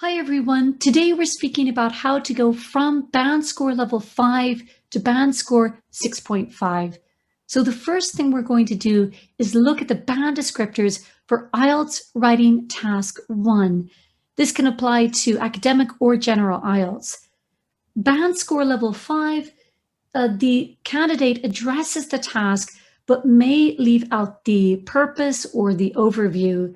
Hi everyone, today we're speaking about how to go from band score level 5 to band score 6.5. So the first thing we're going to do is look at the band descriptors for IELTS Writing Task 1. This can apply to academic or general IELTS. Band score level 5, the candidate addresses the task but may leave out the purpose or the overview.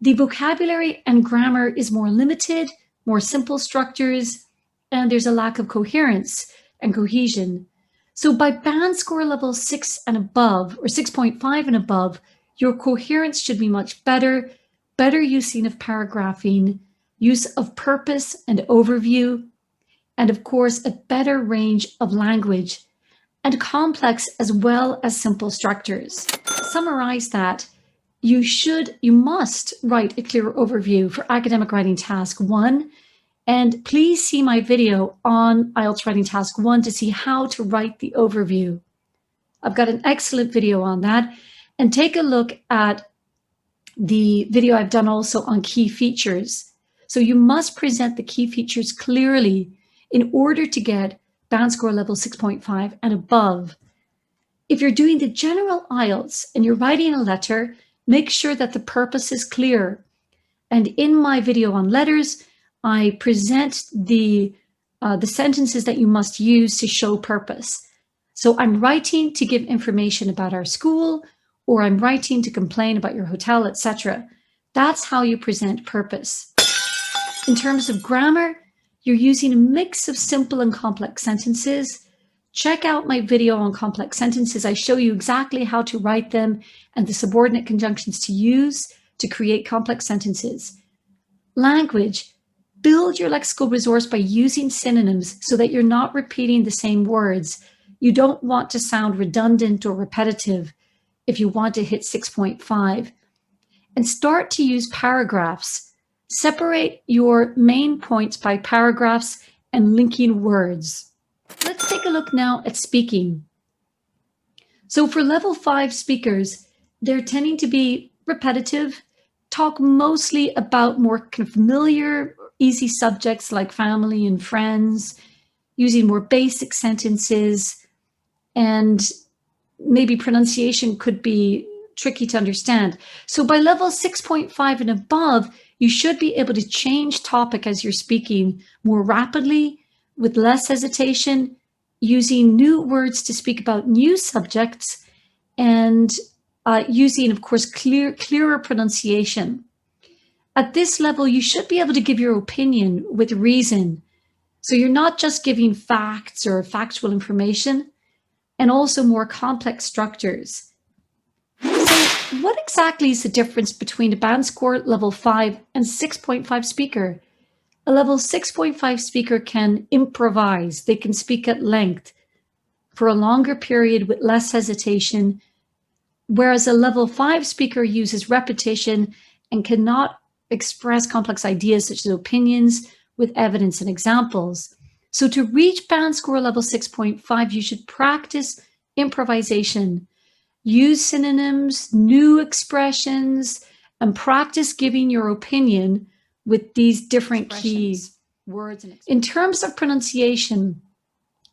The vocabulary and grammar is more limited, more simple structures, and there's a lack of coherence and cohesion. So by band score level 6 and above, or 6.5 and above, your coherence should be much better, better using of paragraphing, use of purpose and overview, and of course, a better range of language, and complex as well as simple structures. To summarize that, you must write a clear overview for academic writing task 1, and please see my video on IELTS writing task 1 to see how to write the overview. I've got an excellent video on that, and take a look at the video I've done also on key features. So you must present the key features clearly in order to get band score level 6.5 and above. If you're doing the general IELTS and you're writing a letter, make sure that the purpose is clear. And in my video on letters, I present the sentences that you must use to show purpose. So I'm writing to give information about our school, or I'm writing to complain about your hotel, etc. That's how you present purpose. In terms of grammar, you're using a mix of simple and complex sentences. Check out my video on complex sentences. I show you exactly how to write them and the subordinate conjunctions to use to create complex sentences. Language, build your lexical resource by using synonyms so that you're not repeating the same words. You don't want to sound redundant or repetitive if you want to hit 6.5. And start to use paragraphs. Separate your main points by paragraphs and linking words. Let's take a look now at speaking. So for level 5 speakers, they're tending to be repetitive, talk mostly about more kind of familiar, easy subjects like family and friends, using more basic sentences, and maybe pronunciation could be tricky to understand. So by level 6.5 and above, you should be able to change topic as you're speaking more rapidly, with less hesitation, using new words to speak about new subjects, and using, of course, clearer pronunciation. At this level, you should be able to give your opinion with reason. So you're not just giving facts or factual information, and also more complex structures. So what exactly is the difference between a band score level 5 and 6.5 speaker? A level 6.5 speaker can improvise. They can speak at length for a longer period with less hesitation, whereas a level 5 speaker uses repetition and cannot express complex ideas such as opinions with evidence and examples. So to reach band score level 6.5, you should practice improvisation, use synonyms, new expressions, and practice giving your opinion with these different keys, words. In terms of pronunciation,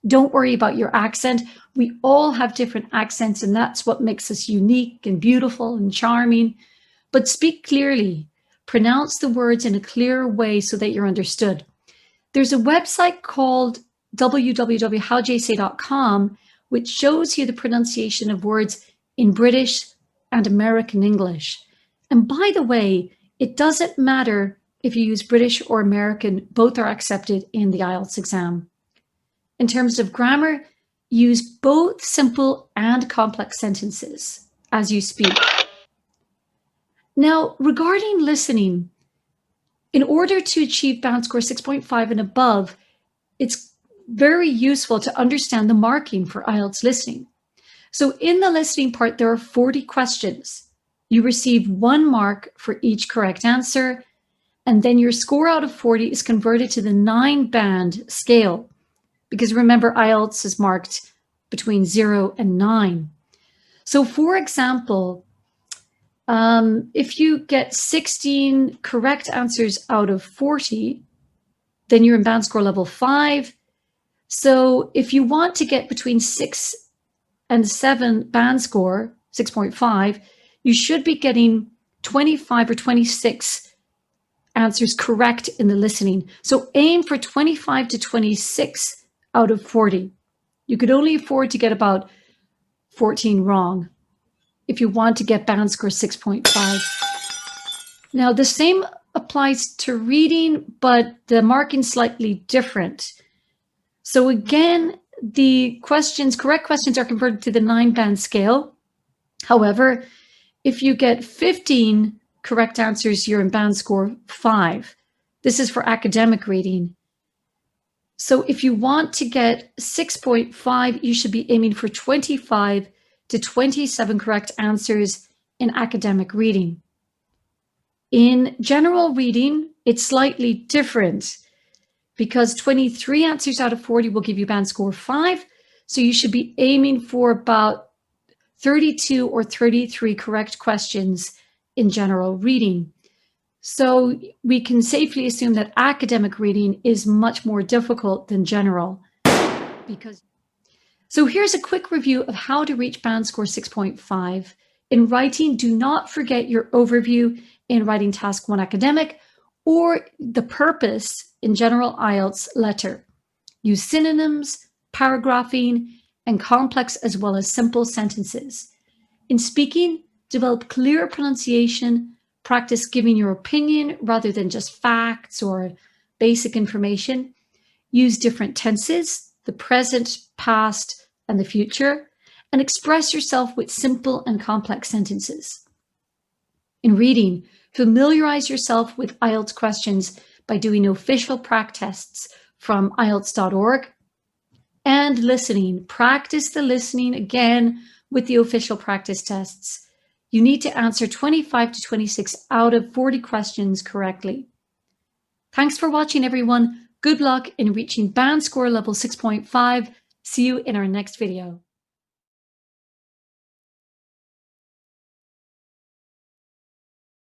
don't worry about your accent. We all have different accents, and that's what makes us unique and beautiful and charming. But speak clearly. Pronounce the words in a clear way so that you're understood. There's a website called www.howjsay.com, which shows you the pronunciation of words in British and American English. And by the way, it doesn't matter if you use British or American, both are accepted in the IELTS exam. In terms of grammar, use both simple and complex sentences as you speak. Now, regarding listening, in order to achieve band score 6.5 and above, it's very useful to understand the marking for IELTS listening. So in the listening part, there are 40 questions. You receive 1 mark for each correct answer, and then your score out of 40 is converted to the 9-band scale. Because remember, IELTS is marked between 0 and 9. So for example, If you get 16 correct answers out of 40, then you're in band score level 5. So if you want to get between 6 and 7 band score, 6.5, you should be getting 25 or 26 answers correct in the listening. So aim for 25 to 26 out of 40. You could only afford to get about 14 wrong if you want to get band score 6.5. Now, the same applies to reading, but the marking's slightly different. So again, the correct questions are converted to the 9-band scale. However, if you get 15 correct answers, you're in band score 5. This is for academic reading. So if you want to get 6.5, you should be aiming for 25 to 27 correct answers in academic reading. In general reading, it's slightly different because 23 answers out of 40 will give you band score 5. So you should be aiming for about 32 or 33 correct questions in general reading. So we can safely assume that academic reading is much more difficult than general. So here's a quick review of how to reach band score 6.5. In writing, do not forget your overview in writing task 1 academic or the purpose in general IELTS letter. Use synonyms, paragraphing, and complex as well as simple sentences. In speaking, develop clear pronunciation, practice giving your opinion rather than just facts or basic information. Use different tenses, the present, past, and the future, and express yourself with simple and complex sentences. In reading, familiarize yourself with IELTS questions by doing official practice tests from IELTS.org. And listening, practice the listening again with the official practice tests. You need to answer 25 to 26 out of 40 questions correctly. Thanks for watching, everyone. Good luck in reaching band score level 6.5. See you in our next video.